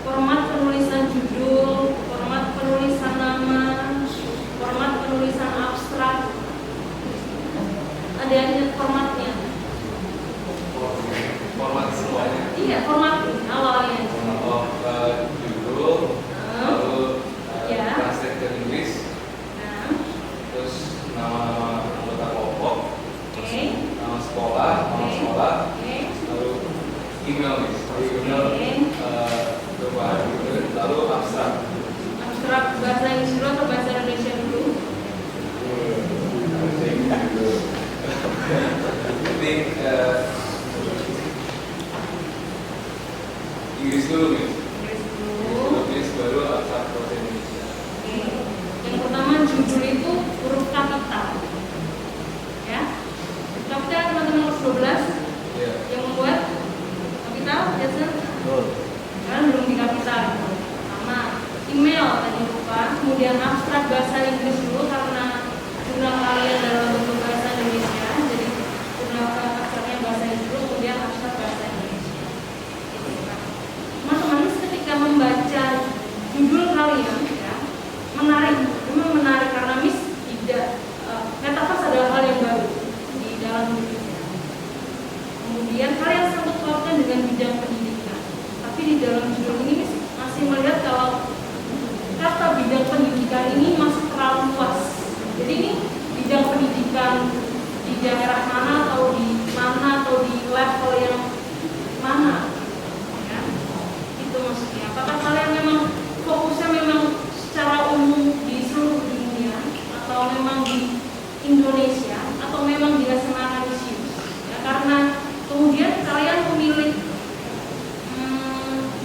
format penulisan judul ada formatnya. Format semuanya. Iya, format awalnya. Judul, lalu Ya. translate ke Inggris, Nah, terus nama anggota kelompok, terus oke. nama sekolah, Oke. lalu email, lalu abstrak. Abstrak bahasa Inggris dulu atau bahasa Indonesia dulu? Jadi Inggris dulu nih. Inggris dulu. Inggris baru abstrak bahasa Indonesia. Oke. Yang pertama judul itu huruf kapital. Ya. Kapital teman-teman kelas 12 Iya. yang membuat kapital, Jason? Kan belum di kapital. Sama email tadi lupa. Kemudian abstrak bahasa Inggris dulu karena jurnal kalian dalam bentuk bahasa Indonesia. Jadi jurnal abstraknya bahasa Inggris dulu, kemudian abstrak bahasa Indonesia. Gitu kan. Teman-teman ketika membaca judul kalian ya menarik, memang menarik karena Miss tidak metaverse adalah hal yang baru di dalam Indonesia. Kemudian kalian sangkut pautkan dengan bidang pendidikan, tapi di dalam judul ini Miss masih melihat kalau kata bidang pendidikan ini masih terlalu luas. Jadi ini bidang pendidikan di daerah mana atau di mana atau di level yang mana? Ya, itu maksudnya. Apakah kalian memang fokusnya memang secara umum di seluruh dunia atau memang di Indonesia atau memang dilaksanakan di sini? Ya, karena kemudian kalian memilih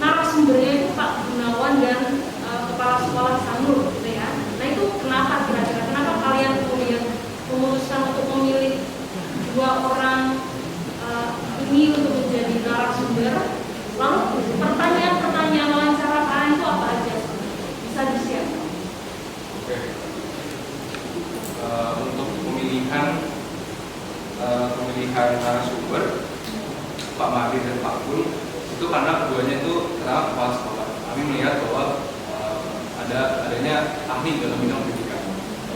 narasumbernya itu Pak Gunawan dan kepala sekolah Sanur, gitu ya. Nah itu kenapa kira-kira? Kenapa kalian kemudian memutuskan untuk memilih dua orang ini untuk menjadi narasumber? Lalu pertanyaan-pertanyaan wawancara kalian itu apa aja? Bisa di-share? Oke. Untuk pemilihan narasumber Pak Mahdi dan Pak Gul itu karena keduanya itu kenal kepala sekolah. Kami melihat bahwa adanya ahli dalam bidang pendidikan.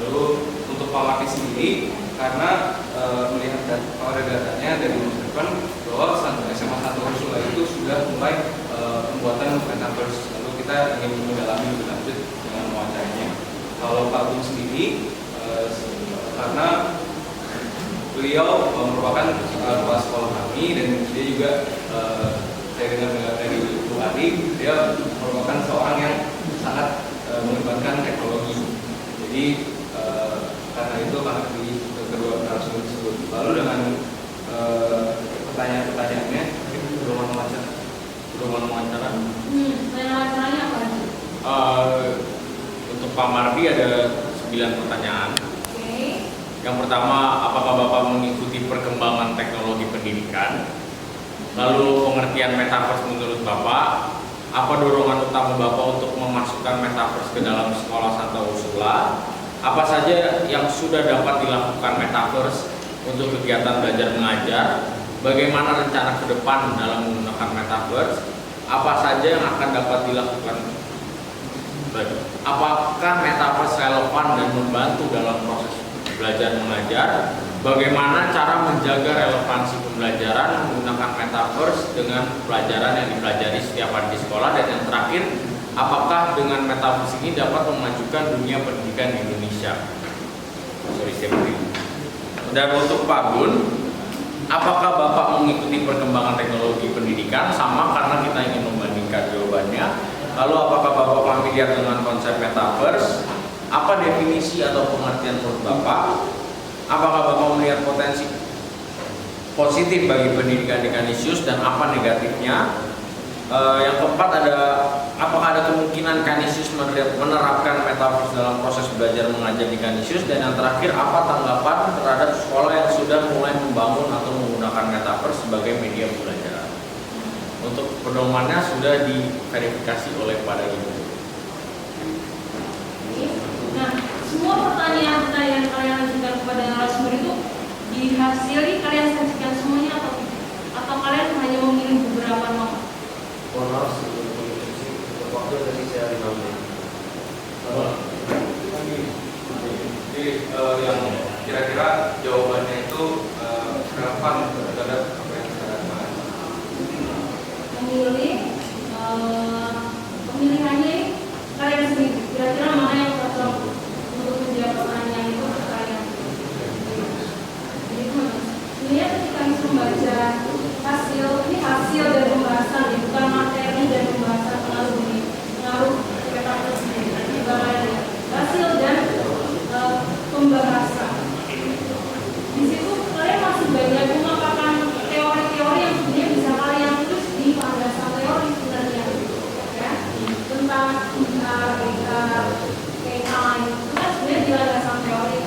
Lalu untuk Pak Mahdi sendiri karena melihat pada datanya dari depan bahwa SMA 1 Ursula itu sudah mulai pembuatan metaverse. Lalu kita ingin mendalami lebih lanjut dengan mewawancarainya. Kalau Pak Gul sendiri karena beliau merupakan kepala sekolah kami dan dia juga saya dengar dari Bu Ari, dia merupakan seorang yang sangat mengembangkan teknologi. Jadi karena itu kami pilih kedua narasumber tersebut. Lalu dengan pertanyaan-pertanyaannya, belum wawancara. Pertanyaan wawancaranya apa aja? Untuk Pak Mardi ada 9 pertanyaan. Oke. Yang pertama, apakah Bapak mengikuti perkembangan teknologi pendidikan? Lalu pengertian metaverse menurut Bapak, apa dorongan utama Bapak untuk memasukkan metaverse ke dalam sekolah Santa Ursula? Apa saja yang sudah dapat dilakukan metaverse untuk kegiatan belajar mengajar? Bagaimana rencana ke depan dalam menggunakan metaverse? Apa saja yang akan dapat dilakukan? Apakah metaverse relevan dan membantu dalam proses belajar mengajar? Bagaimana cara menjaga relevansi pembelajaran menggunakan metaverse dengan pelajaran yang dipelajari setiap hari di sekolah? Dan yang terakhir, apakah dengan metaverse ini dapat memajukan dunia pendidikan di Indonesia? Dan untuk Pak Gun, apakah Bapak mengikuti perkembangan teknologi pendidikan? Sama, karena kita ingin membandingkan jawabannya. Lalu apakah Bapak familiar dengan konsep metaverse? Apa definisi atau pengertian menurut Bapak? Apakah Bapak melihat potensi positif bagi pendidikan di Canisius dan apa negatifnya? Yang keempat ada, apakah ada kemungkinan Canisius menerapkan metaverse dalam proses belajar mengajar di Canisius? Dan yang terakhir, apa tanggapan terhadap sekolah yang sudah mulai membangun atau menggunakan metaverse sebagai media pembelajaran? Untuk pedomannya sudah diverifikasi oleh Pak Ibu. Nah, semua pertanyaan-pertanyaan kalian ajukan kepada narasumber itu dihasili kalian sajikan semuanya atau kalian hanya memilih beberapa nomor? Bonus waktu dari saya 5 menit. Jadi yang kira-kira jawabannya itu relevan terhadap apa yang kita bahas. Pemilihannya kalian sendiri. Kira-kira mana yang cocok untuk menjawab pertanyaan itu kalian. Jadi sebenarnya ketika bisa membaca hasil, ini hasil dari pembahasan, bukan materi dan pembahasan pengaruh PKP sendiri. Nanti kalian hasil dan pembahasan. Di situ kalian masih banyak mengungkapkan teori-teori yang sebenarnya bisa kalian tulis di landasan teori sebenarnya, ya, tentang KKI itu kan sebenarnya di landasan teori.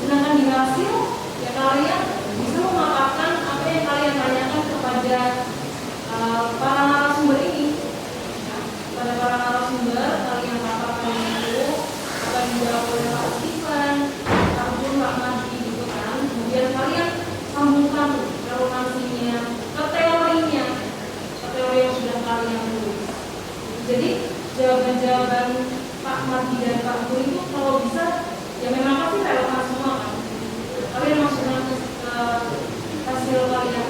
Sedangkan di hasil ya kalian bisa mengungkapkan apa yang kalian tanyakan kepada para narasumber ini, ya, pada para narasumber kalian paparkan itu akan dijawab oleh Pak Stephen, Arjun, Pak Madi gitu kan. Kemudian kalian sambungkan relevansinya ke teorinya, ke teori yang sudah kalian tulis. Jadi jawaban-jawaban Pak Madi dan Pak Guru itu kalau bisa ya memang pasti relevan semua kan. Kalian masukkan ke hasil kalian.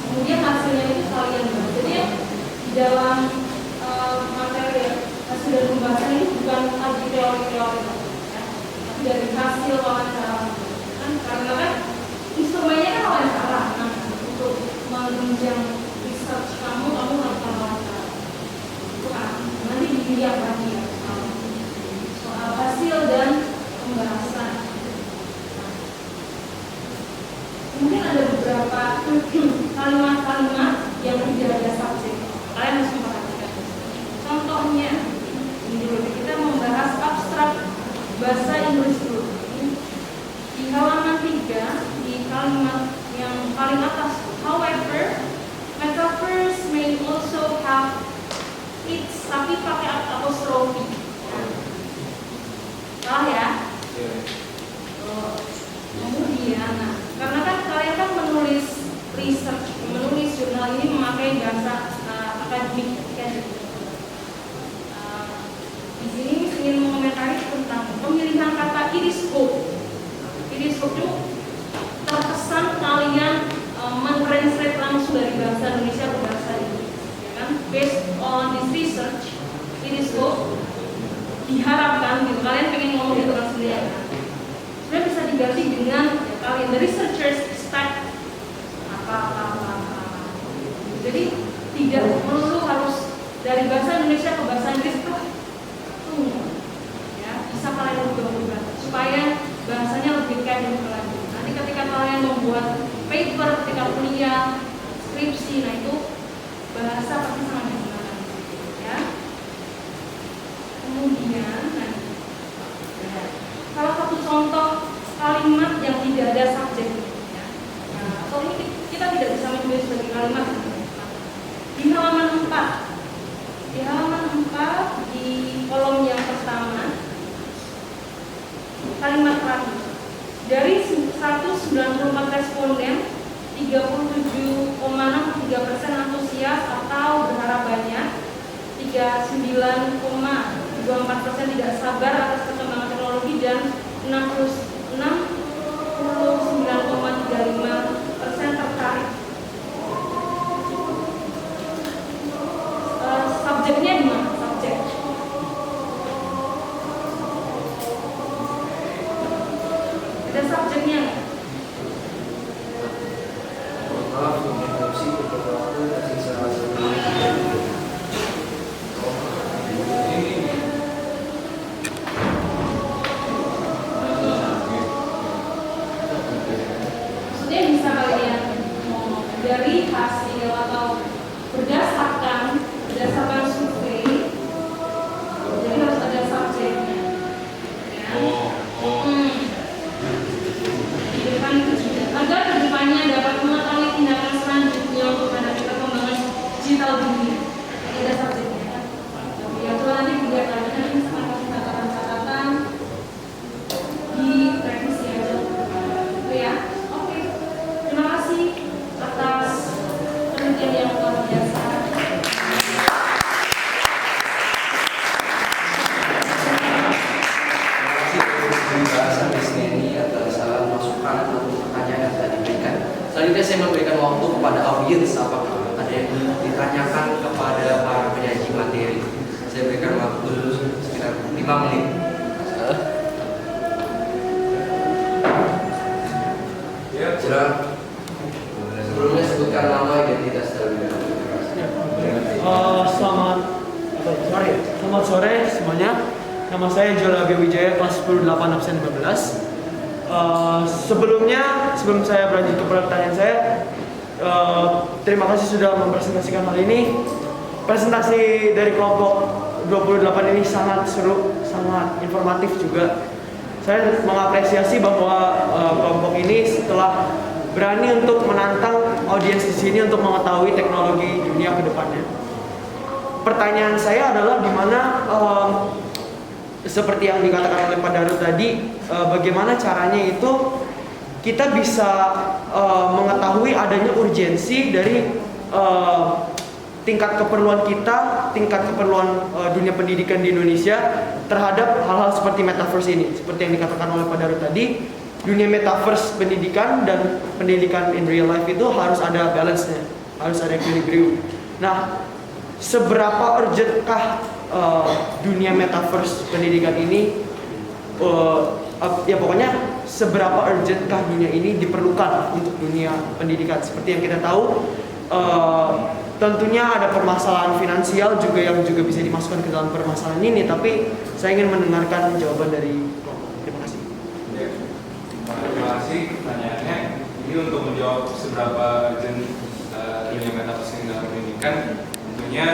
Kemudian hasilnya itu kalian bahas. Jadi ya, di dalam materi hasil dan pembahasan ini bukan lagi teori-teori, ya, tapi dari hasil wawancara kan, karena kan instrumennya kan wawancara. Nah, untuk menunjang research kamu harus wawancara. Itu kan nanti dilihat lagi ya soal hasil dan pembahasan. Mungkin ada beberapa kalimat-kalimat yang tidak ada subjek. Kalian harus memperhatikan. Contohnya, ini dulu kita membahas abstrak bahasa Inggris dulu. Di halaman 3, di kalimat yang paling atas, however, metaphors may also have its, tapi pakai apostrofi. Salah ya? Kemudian, nah, karena kan kalian kan menulis research, menulis jurnal ini memakai bahasa akademik, kan? Di sini ingin mengomentari tentang pemilihan kata iriskop. Iriskop itu terkesan kalian mentranslate langsung dari bahasa Indonesia ke bahasa Inggris, ya kan? Based on this research, iriskop diharapkan gitu. Kalian pengen ngomong gitu kan sendiri, kan? Sebenarnya bisa diganti dengan ya, kalian the researchers expect apa. Jadi tidak perlu harus dari bahasa Indonesia ke bahasa Inggris tuh, ya bisa kalian ubah-ubah supaya bahasanya lebih keren lagi. Nanti ketika kalian membuat paper, ketika kuliah, skripsi, nah itu bahasa pasti sangat digunakan, ya. Kemudian, nah, salah satu contoh kalimat yang tidak ada subjek, ya. Nah, atau ini kita tidak bisa menulis sebagai kalimat. Di halaman 4, di kolom yang pertama, kalimat terakhir. Dari 194 responden, 37,63% antusias atau berharap banyak, 39,24% tidak sabar atas perkembangan teknologi, dan 69,35% tertarik. Subjeknya di mana? Subjek. Ada subjeknya nggak? Maaf, interupsi beberapa waktu kasih salah satu. 5 menit. Ya, Silakan. Sebelumnya sebutkan nama, identitas terlebih dahulu. Selamat sore semuanya. Nama saya Joel Abi Wijaya, kelas 10 8 absen 15. Sebelum saya berlanjut ke pertanyaan saya, terima kasih sudah mempresentasikan hal ini. Presentasi dari kelompok 28 ini sangat seru, sangat informatif juga. Saya mengapresiasi bahwa kelompok ini setelah berani untuk menantang audiens di sini untuk mengetahui teknologi dunia ke depannya. Pertanyaan saya adalah di mana seperti yang dikatakan oleh Pak Darut tadi, bagaimana caranya itu kita bisa mengetahui adanya urgensi dari tingkat keperluan kita, tingkat keperluan dunia pendidikan di Indonesia terhadap hal-hal seperti metaverse ini. Seperti yang dikatakan oleh Pak Darut tadi, dunia metaverse pendidikan dan pendidikan in real life itu harus ada balance-nya, harus ada equilibrium. Nah, seberapa urgentkah dunia metaverse pendidikan ini? Ya pokoknya seberapa urgentkah dunia ini diperlukan untuk dunia pendidikan? Seperti yang kita tahu, tentunya ada permasalahan finansial juga yang juga bisa dimasukkan ke dalam permasalahan ini. Tapi saya ingin mendengarkan jawaban dari kelompok. Terima kasih. Terima kasih pertanyaannya. Ini untuk menjawab seberapa urgent dunia metaverse ini dalam pendidikan. Tentunya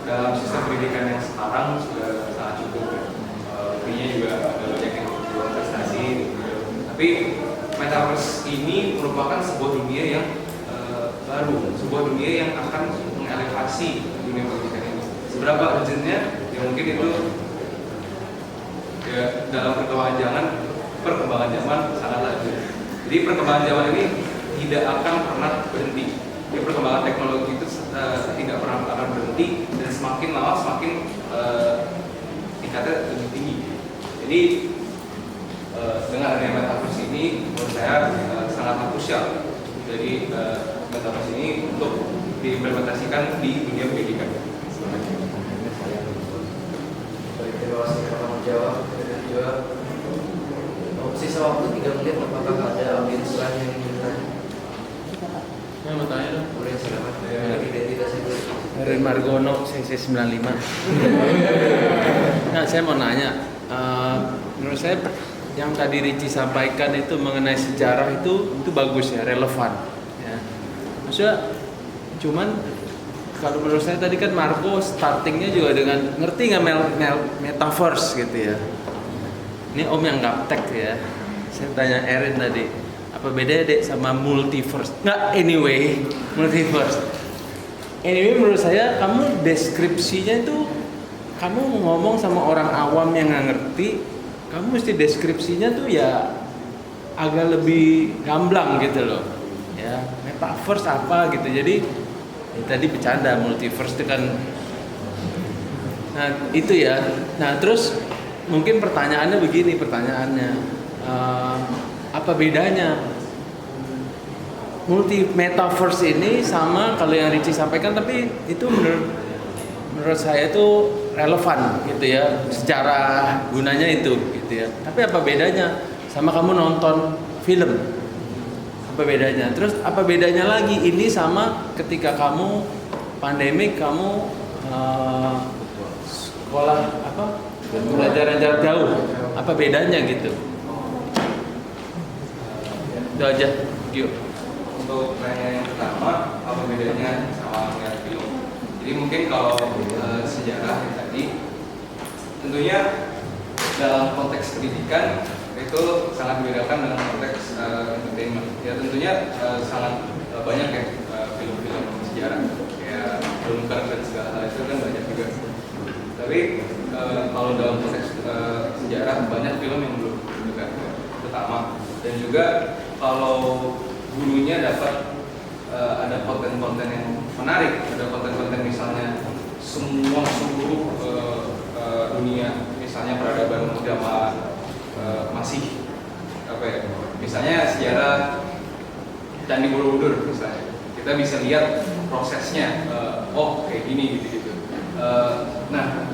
dalam sistem pendidikan yang sekarang sudah sangat cukup. Artinya juga ada banyak yang berjuang prestasi. Tapi metaverse ini merupakan sebuah dunia yang baru, sebuah dunia yang akan mengelevasi dunia pendidikan ini. Seberapa urgentnya? Ya mungkin itu ya dalam perkembangan zaman sangatlah urgent. Jadi perkembangan zaman ini tidak akan pernah berhenti. Jadi perkembangan teknologi itu tidak pernah akan berhenti dan semakin lama semakin tingkatnya lebih tinggi. Jadi dengan adanya metaverse ini menurut saya sangat krusial. Jadi metaverse ini untuk diimplementasikan di dunia pendidikan. Terima kasih telah menjawab. Sisa waktu 3 menit. Apakah ada audiens lain yang ingin bertanya? Saya mau tanya dong. Boleh, silakan. Identitasnya dulu. Dari Margono, CC95. Nah, saya mau nanya. Menurut saya yang tadi Ricci sampaikan itu mengenai sejarah itu bagus ya, relevan. Ya. Maksudnya, cuman kalau menurut saya tadi kan Marco startingnya juga dengan ngerti nggak metaverse gitu ya. Ini Om yang gaptek ya. Saya tanya Erin tadi, apa bedanya dek sama multiverse? Nggak, anyway, multiverse. Anyway, menurut saya kamu deskripsinya itu kamu ngomong sama orang awam yang nggak ngerti, kamu mesti deskripsinya tuh ya agak lebih gamblang gitu loh. Ya, metaverse apa gitu. Jadi tadi bercanda multiverse itu kan. Nah, itu ya. Nah, terus mungkin pertanyaannya begini, apa bedanya metaverse ini sama kalau yang Ricci sampaikan, tapi itu menurut saya itu relevan gitu ya, secara gunanya itu gitu ya. Tapi apa bedanya sama kamu nonton film? Apa bedanya? Terus apa bedanya lagi ini sama ketika kamu pandemik, kamu sekolah apa? Pembelajaran jarak jauh, apa bedanya gitu? Itu aja, yuk. Untuk pertanyaan yang pertama, apa bedanya sama melihat film? Jadi mungkin kalau sejarah yang tadi, tentunya dalam konteks pendidikan itu sangat dibedakan dengan konteks entertainment. Ya tentunya sangat banyak ya film-film sejarah, kayak Dunker dan segala hal itu kan banyak juga. Tapi kalau dalam konteks sejarah banyak film yang belum juga pertama, dan juga kalau gurunya dapat ada konten-konten yang menarik, ada konten-konten misalnya seluruh dunia, misalnya peradaban zaman masih apa ya, misalnya sejarah Candi Borobudur misalnya, kita bisa lihat prosesnya, oh kayak gini gitu. Nah,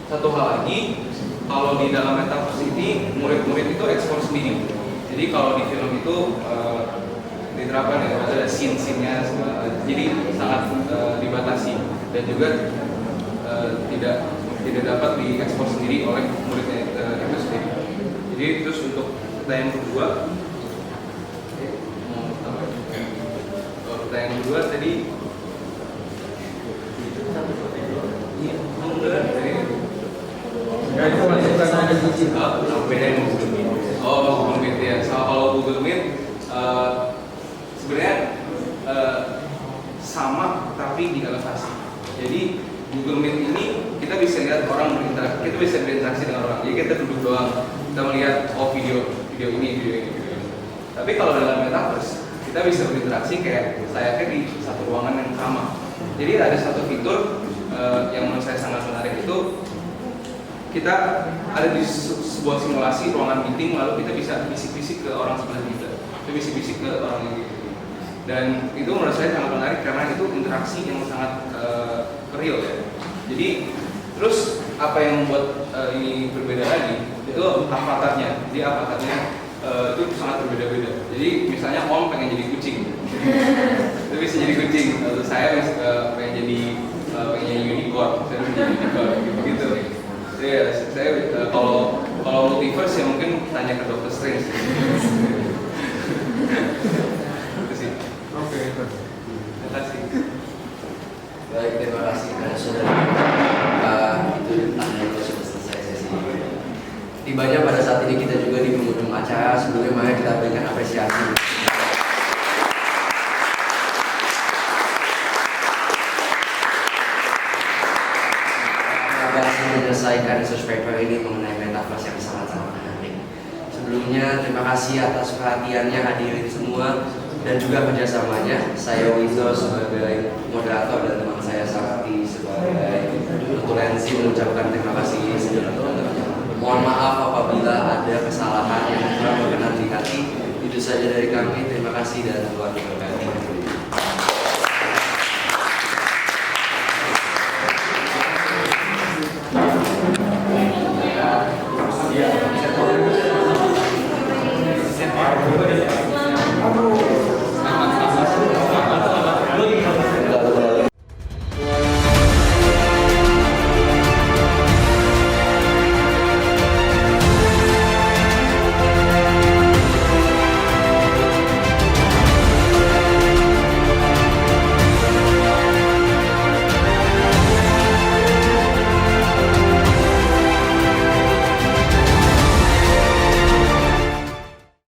satu hal lagi kalau di dalam metaverse ini murid-murid itu ekspor sendiri. Jadi kalau di film itu diterapkan ya ada scene-nya, jadi sangat dibatasi dan juga tidak dapat diekspor sendiri oleh muridnya itu sendiri. Jadi terus untuk pertanyaan kedua, tadi Google Meet ya. Kalau Google Meet sebenarnya sama tapi dielevasi. Jadi Google Meet ini kita bisa lihat orang berinteraksi, kita bisa berinteraksi dengan orang. Jadi kita duduk doang, kita melihat video ini. Tapi kalau dalam metaverse kita bisa berinteraksi kayak saya di satu ruangan yang sama. Jadi ada satu fitur yang menurut saya sangat menarik itu kita ada di sebuah simulasi ruangan meeting, lalu kita bisa bisik-bisik ke orang sebelah kita, kita bisik-bisik ke orang yang gitu. Dan itu menurut saya sangat menarik karena itu interaksi yang sangat real ya. Jadi terus apa yang membuat ini berbeda lagi itu avatarnya. Jadi avatarnya itu sangat berbeda-beda. Jadi misalnya Om pengen jadi kucing, itu bisa jadi kucing. Lalu saya pengen jadi unicorn, saya pengen jadi unicorn gitu. Ya, saya kalau multiverse ya mungkin tanya ke Dr. Strange. Itu sih. Oke. Terima kasih. Baik, terima kasih karena sudah itu tanya itu sudah selesai sesi. Tibanya pada saat ini kita juga di penghujung acara. Sebelumnya mari kita berikan apresiasi. Menyelesaikan research paper ini mengenai metaverse yang sangat-sangat menarik. Sebelumnya terima kasih atas perhatiannya hadirin semua dan juga kerjasamanya. Saya Wizo sebagai moderator dan teman saya Sakti sebagai tulensi mengucapkan terima kasih sedalam-dalamnya. Mohon maaf apabila ada kesalahan yang kurang berkenan di hati. Itu saja dari kami. Terima kasih dan Tuhan memberkati.